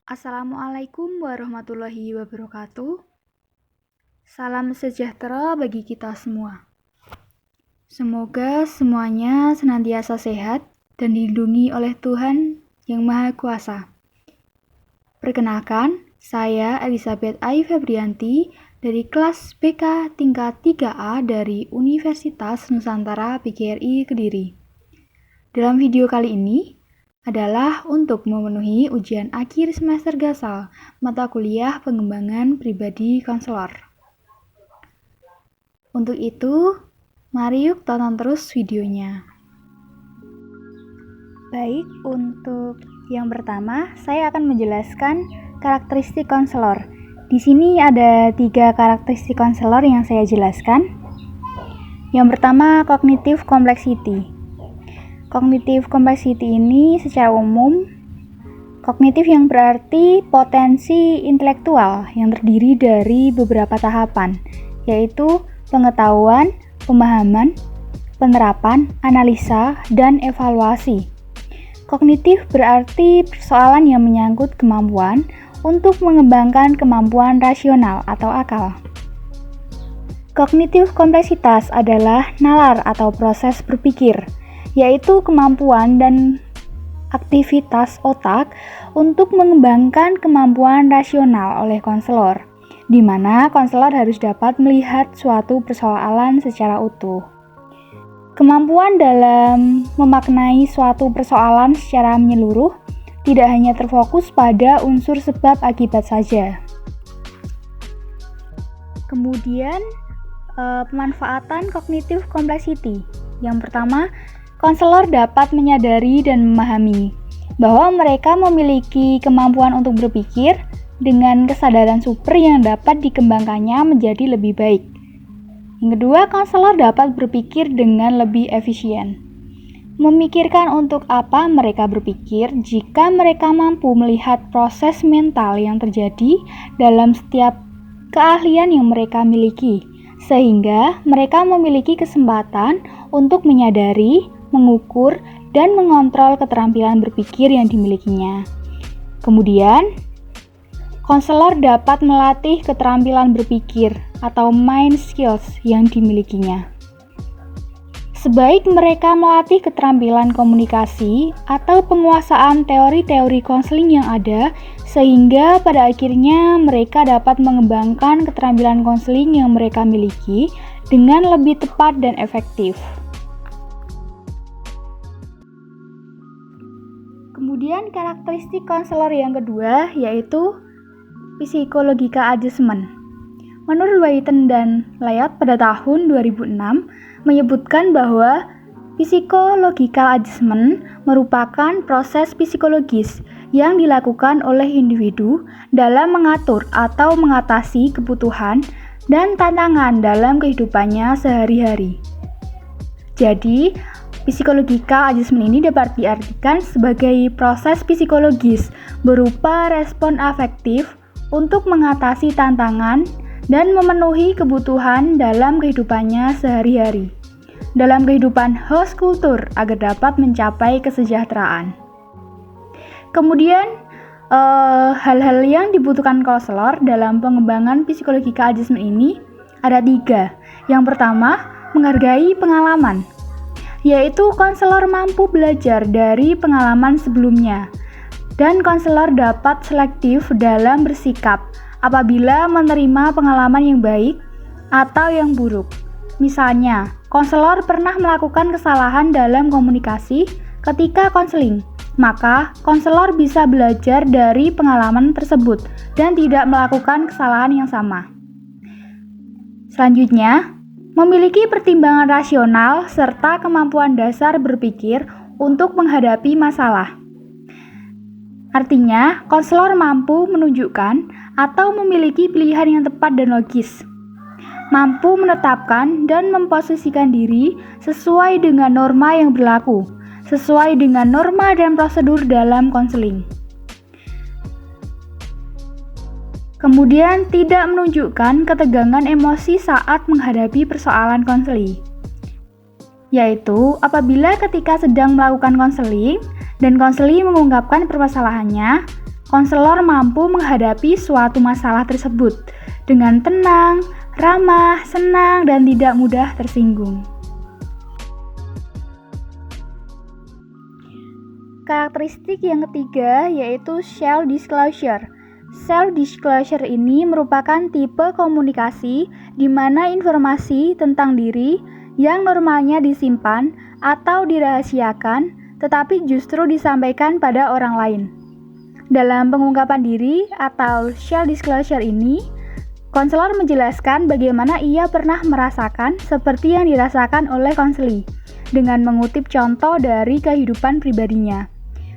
Assalamualaikum warahmatullahi wabarakatuh. Salam sejahtera bagi kita semua. Semoga semuanya senantiasa sehat dan dilindungi oleh Tuhan Yang Maha Kuasa. Perkenalkan, saya Elizabeth Ai Febrianti dari kelas BK tingkat 3A dari Universitas Nusantara PGRI Kediri. Dalam video kali ini adalah untuk memenuhi ujian akhir semester Gasal mata kuliah pengembangan pribadi konselor. Untuk itu, mari yuk tonton terus videonya. Baik, untuk yang pertama, saya akan menjelaskan karakteristik konselor. Di sini ada 3 karakteristik konselor yang saya jelaskan. Yang pertama, cognitive complexity. Cognitive complexity ini secara umum, kognitif yang berarti potensi intelektual yang terdiri dari beberapa tahapan, yaitu pengetahuan, pemahaman, penerapan, analisa, dan evaluasi. Kognitif berarti persoalan yang menyangkut kemampuan untuk mengembangkan kemampuan rasional atau akal. Kognitif kompleksitas adalah nalar atau proses berpikir, yaitu kemampuan dan aktivitas otak untuk mengembangkan kemampuan rasional oleh konselor, di mana konselor harus dapat melihat suatu persoalan secara utuh. Kemampuan dalam memaknai suatu persoalan secara menyeluruh tidak hanya terfokus pada unsur sebab akibat saja. Kemudian, pemanfaatan cognitive complexity. Yang pertama, konselor dapat menyadari dan memahami bahwa mereka memiliki kemampuan untuk berpikir dengan kesadaran super yang dapat dikembangkannya menjadi lebih baik. Yang kedua, konselor dapat berpikir dengan lebih efisien. Memikirkan untuk apa mereka berpikir jika mereka mampu melihat proses mental yang terjadi dalam setiap keahlian yang mereka miliki, sehingga mereka memiliki kesempatan untuk menyadari, mengukur, dan mengontrol keterampilan berpikir yang dimilikinya. Kemudian, konselor dapat melatih keterampilan berpikir atau mind skills yang dimilikinya. Sebaik mereka melatih keterampilan komunikasi atau penguasaan teori-teori konseling yang ada, sehingga pada akhirnya mereka dapat mengembangkan keterampilan konseling yang mereka miliki dengan lebih tepat dan efektif. Kemudian karakteristik konselor yang kedua yaitu psychological adjustment. Menurut Witten dan Layat pada tahun 2006 menyebutkan bahwa psychological adjustment merupakan proses psikologis yang dilakukan oleh individu dalam mengatur atau mengatasi kebutuhan dan tantangan dalam kehidupannya sehari-hari. Jadi, psychological adjustment ini dapat diartikan sebagai proses psikologis berupa respon afektif untuk mengatasi tantangan dan memenuhi kebutuhan dalam kehidupannya sehari-hari, dalam kehidupan host kultur agar dapat mencapai kesejahteraan. Kemudian, hal-hal yang dibutuhkan konselor dalam pengembangan psychological adjustment ini ada 3. Yang pertama, menghargai pengalaman, yaitu konselor mampu belajar dari pengalaman sebelumnya, dan konselor dapat selektif dalam bersikap apabila menerima pengalaman yang baik atau yang buruk. Misalnya, konselor pernah melakukan kesalahan dalam komunikasi ketika konseling, maka konselor bisa belajar dari pengalaman tersebut dan tidak melakukan kesalahan yang sama. Selanjutnya, memiliki pertimbangan rasional serta kemampuan dasar berpikir untuk menghadapi masalah. Artinya, konselor mampu menunjukkan atau memiliki pilihan yang tepat dan logis, mampu menetapkan dan memposisikan diri sesuai dengan norma yang berlaku, sesuai dengan norma dan prosedur dalam konseling. Kemudian, tidak menunjukkan ketegangan emosi saat menghadapi persoalan konseling, yaitu apabila ketika sedang melakukan konseling dan konseli mengungkapkan permasalahannya, konselor mampu menghadapi suatu masalah tersebut dengan tenang, ramah, senang, dan tidak mudah tersinggung. Karakteristik yang ketiga yaitu self-disclosure. Self-disclosure ini merupakan tipe komunikasi di mana informasi tentang diri yang normalnya disimpan atau dirahasiakan, tetapi justru disampaikan pada orang lain. Dalam pengungkapan diri atau self-disclosure ini, konselor menjelaskan bagaimana ia pernah merasakan seperti yang dirasakan oleh konseli, dengan mengutip contoh dari kehidupan pribadinya.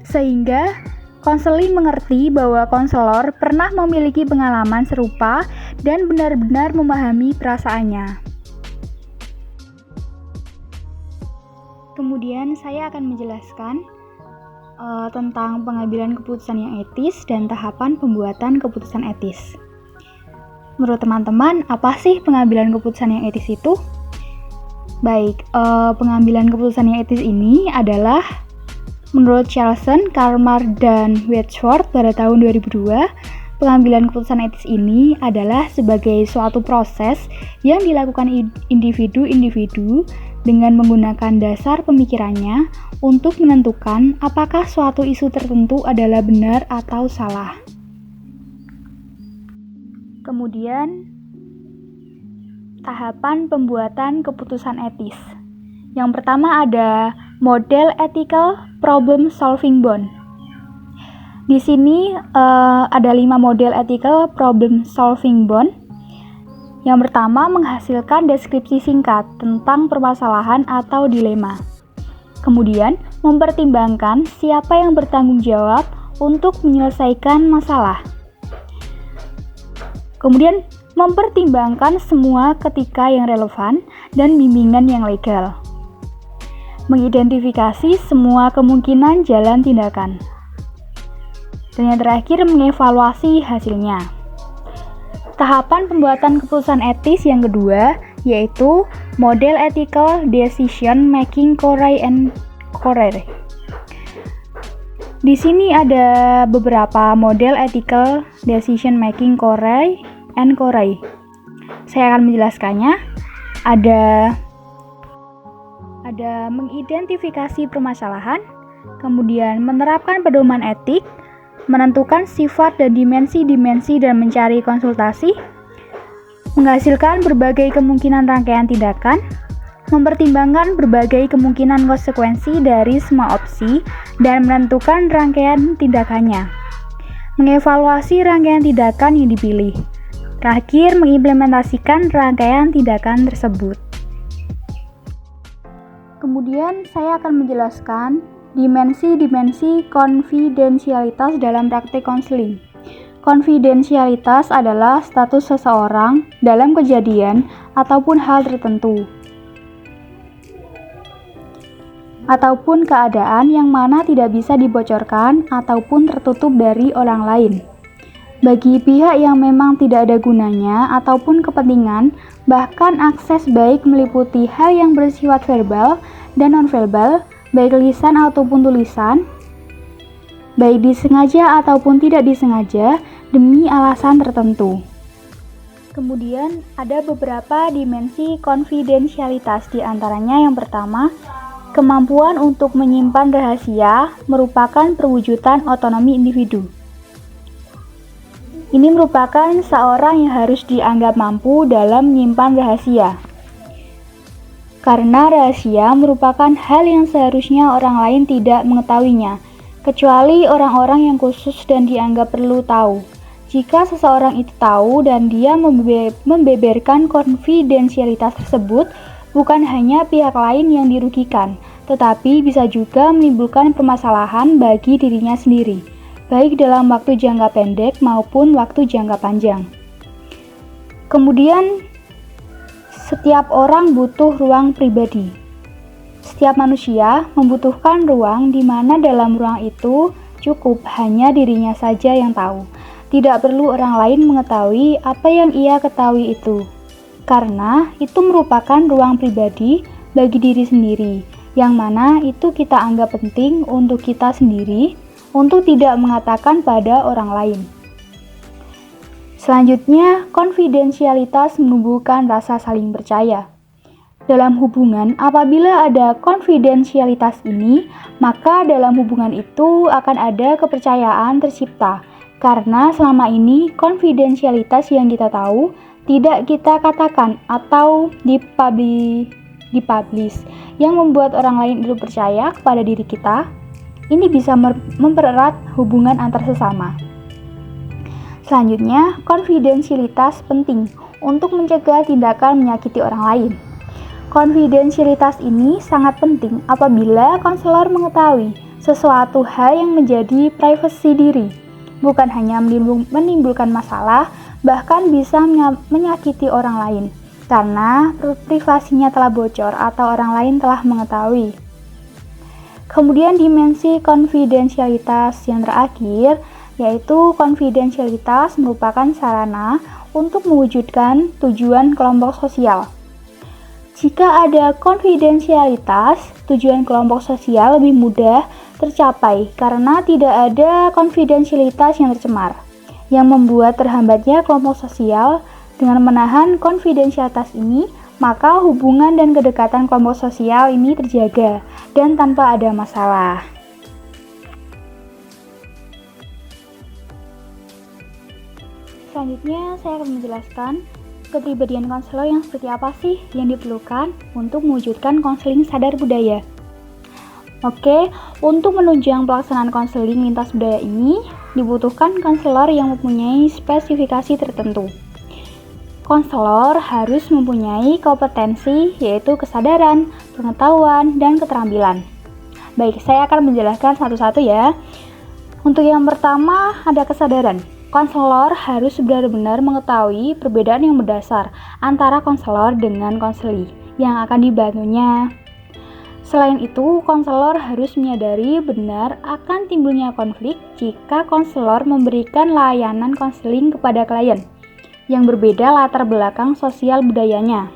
Sehingga konseli mengerti bahwa konselor pernah memiliki pengalaman serupa dan benar-benar memahami perasaannya. Kemudian saya akan menjelaskan tentang pengambilan keputusan yang etis dan tahapan pembuatan keputusan etis. Menurut teman-teman, apa sih pengambilan keputusan yang etis itu? Baik, pengambilan keputusan yang etis ini adalah menurut Charlson, Kalmar, dan Wedgwood pada tahun 2002, pengambilan keputusan etis ini adalah sebagai suatu proses yang dilakukan individu-individu dengan menggunakan dasar pemikirannya untuk menentukan apakah suatu isu tertentu adalah benar atau salah. Kemudian, tahapan pembuatan keputusan etis. Yang pertama ada model ethical problem solving bond. Di sini ada 5 model ethical problem solving bond. Yang pertama menghasilkan deskripsi singkat tentang permasalahan atau dilema. Kemudian mempertimbangkan siapa yang bertanggung jawab untuk menyelesaikan masalah. Kemudian mempertimbangkan semua ketika yang relevan dan bimbingan yang legal. Mengidentifikasi semua kemungkinan jalan tindakan. Dan yang terakhir, mengevaluasi hasilnya. Tahapan pembuatan keputusan etis yang kedua yaitu model ethical decision making Corey and Corey. Di sini ada beberapa model ethical decision making Corey and Corey. Saya akan menjelaskannya. Ada mengidentifikasi permasalahan, kemudian menerapkan pedoman etik, menentukan sifat dan dimensi-dimensi dan mencari konsultasi, menghasilkan berbagai kemungkinan rangkaian tindakan, mempertimbangkan berbagai kemungkinan konsekuensi dari semua opsi, dan menentukan rangkaian tindakannya, mengevaluasi rangkaian tindakan yang dipilih, terakhir mengimplementasikan rangkaian tindakan tersebut. Kemudian saya akan menjelaskan dimensi-dimensi konfidensialitas dalam praktik konseling. Konfidensialitas adalah status seseorang dalam kejadian ataupun hal tertentu, ataupun keadaan yang mana tidak bisa dibocorkan ataupun tertutup dari orang lain. Bagi pihak yang memang tidak ada gunanya ataupun kepentingan, bahkan akses baik meliputi hal yang bersifat verbal dan non-verbal, baik lisan ataupun tulisan, baik disengaja ataupun tidak disengaja, demi alasan tertentu. Kemudian ada beberapa dimensi konfidensialitas, di antaranya yang pertama, kemampuan untuk menyimpan rahasia merupakan perwujudan otonomi individu. Ini merupakan seorang yang harus dianggap mampu dalam menyimpan rahasia. Karena rahasia merupakan hal yang seharusnya orang lain tidak mengetahuinya, kecuali orang-orang yang khusus dan dianggap perlu tahu. Jika seseorang itu tahu dan dia membeberkan konfidensialitas tersebut, bukan hanya pihak lain yang dirugikan, tetapi bisa juga menimbulkan permasalahan bagi dirinya sendiri, baik dalam waktu jangka pendek maupun waktu jangka panjang. Kemudian, setiap orang butuh ruang pribadi. Setiap manusia membutuhkan ruang di mana dalam ruang itu cukup hanya dirinya saja yang tahu. Tidak perlu orang lain mengetahui apa yang ia ketahui itu, karena itu merupakan ruang pribadi bagi diri sendiri, yang mana itu kita anggap penting untuk kita sendiri, untuk tidak mengatakan pada orang lain. Selanjutnya, konfidensialitas menumbuhkan rasa saling percaya. Dalam hubungan, apabila ada konfidensialitas ini, maka dalam hubungan itu akan ada kepercayaan tercipta. Karena selama ini konfidensialitas yang kita tahu tidak kita katakan atau dipublish yang membuat orang lain itu percaya kepada diri kita. Ini bisa mempererat hubungan antar sesama. Selanjutnya, konfidensialitas penting untuk mencegah tindakan menyakiti orang lain. Konfidensialitas ini sangat penting apabila konselor mengetahui sesuatu hal yang menjadi privasi diri, bukan hanya menimbulkan masalah, bahkan bisa menyakiti orang lain, karena privasinya telah bocor atau orang lain telah mengetahui. Kemudian dimensi konfidensialitas yang terakhir, yaitu konfidensialitas merupakan sarana untuk mewujudkan tujuan kelompok sosial. Jika ada konfidensialitas, tujuan kelompok sosial lebih mudah tercapai karena tidak ada konfidensialitas yang tercemar, yang membuat terhambatnya kelompok sosial. Dengan menahan konfidensialitas ini, maka hubungan dan kedekatan kelompok sosial ini terjaga dan tanpa ada masalah. Selanjutnya, saya akan menjelaskan kepribadian konselor yang seperti apa sih yang diperlukan untuk mewujudkan konseling sadar budaya. Oke, untuk menunjang pelaksanaan konseling lintas budaya ini, dibutuhkan konselor yang mempunyai spesifikasi tertentu. Konselor harus mempunyai kompetensi, yaitu kesadaran, pengetahuan, dan keterampilan. Baik, saya akan menjelaskan satu-satu ya. Untuk yang pertama, ada kesadaran. Konselor harus benar-benar mengetahui perbedaan yang mendasar antara konselor dengan konseli yang akan dibantunya. Selain itu, konselor harus menyadari benar akan timbulnya konflik jika konselor memberikan layanan konseling kepada klien yang berbeda latar belakang sosial budayanya.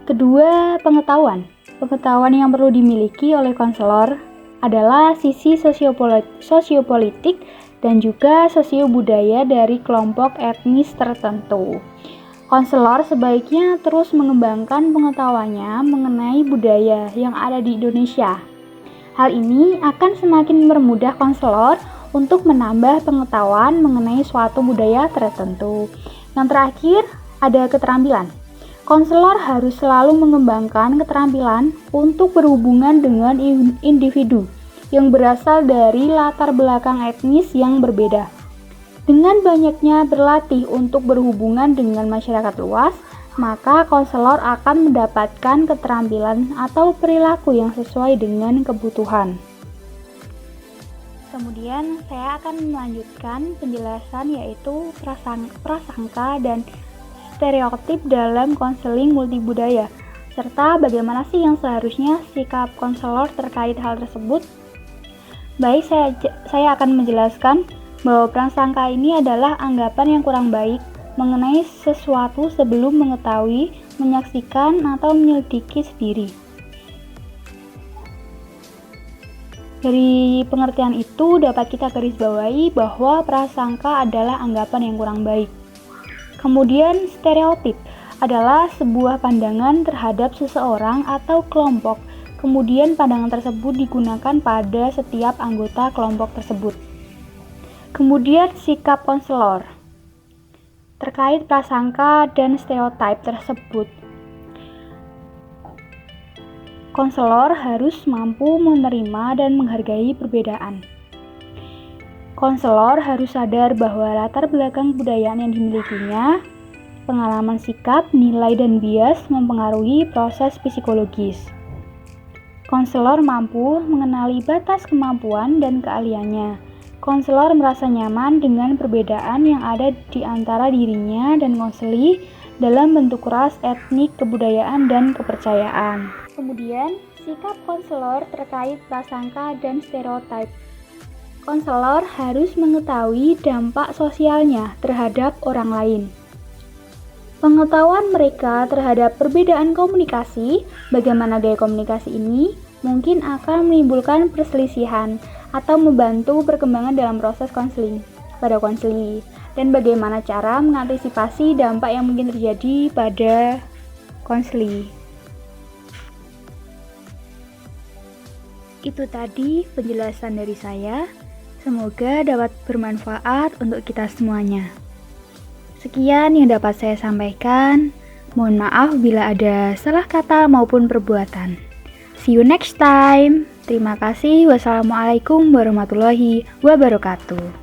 Kedua, pengetahuan. Pengetahuan yang perlu dimiliki oleh konselor adalah sisi sosiopolitik dan juga sosiobudaya dari kelompok etnis tertentu. Konselor sebaiknya terus mengembangkan pengetahuannya mengenai budaya yang ada di Indonesia. Hal ini akan semakin mempermudah konselor untuk menambah pengetahuan mengenai suatu budaya tertentu. Yang terakhir, ada keterampilan. Konselor harus selalu mengembangkan keterampilan untuk berhubungan dengan individu yang berasal dari latar belakang etnis yang berbeda. Dengan banyaknya berlatih untuk berhubungan dengan masyarakat luas, maka konselor akan mendapatkan keterampilan atau perilaku yang sesuai dengan kebutuhan. Kemudian saya akan melanjutkan penjelasan yaitu prasangka dan stereotip dalam konseling multibudaya, serta bagaimana sih yang seharusnya sikap konselor terkait hal tersebut. Baik, saya akan menjelaskan bahwa prasangka ini adalah anggapan yang kurang baik mengenai sesuatu sebelum mengetahui, menyaksikan, atau menyelidiki sendiri. Dari pengertian itu dapat kita garisbawahi bahwa prasangka adalah anggapan yang kurang baik. Kemudian stereotip adalah sebuah pandangan terhadap seseorang atau kelompok. Kemudian pandangan tersebut digunakan pada setiap anggota kelompok tersebut. Kemudian sikap konselor terkait prasangka dan stereotip tersebut. Konselor harus mampu menerima dan menghargai perbedaan. Konselor harus sadar bahwa latar belakang kebudayaan yang dimilikinya, pengalaman sikap, nilai, dan bias mempengaruhi proses psikologis. Konselor mampu mengenali batas kemampuan dan keahliannya. Konselor merasa nyaman dengan perbedaan yang ada di antara dirinya dan konseli dalam bentuk ras, etnik, kebudayaan, dan kepercayaan. Kemudian, sikap konselor terkait prasangka dan stereotip. Konselor harus mengetahui dampak sosialnya terhadap orang lain. Pengetahuan mereka terhadap perbedaan komunikasi, bagaimana gaya komunikasi ini, mungkin akan menimbulkan perselisihan atau membantu perkembangan dalam proses konseling pada konseli, dan bagaimana cara mengantisipasi dampak yang mungkin terjadi pada konseli. Itu tadi penjelasan dari saya. Semoga dapat bermanfaat untuk kita semuanya. Sekian yang dapat saya sampaikan. Mohon maaf bila ada salah kata maupun perbuatan. See you next time. Terima kasih. Wassalamualaikum warahmatullahi wabarakatuh.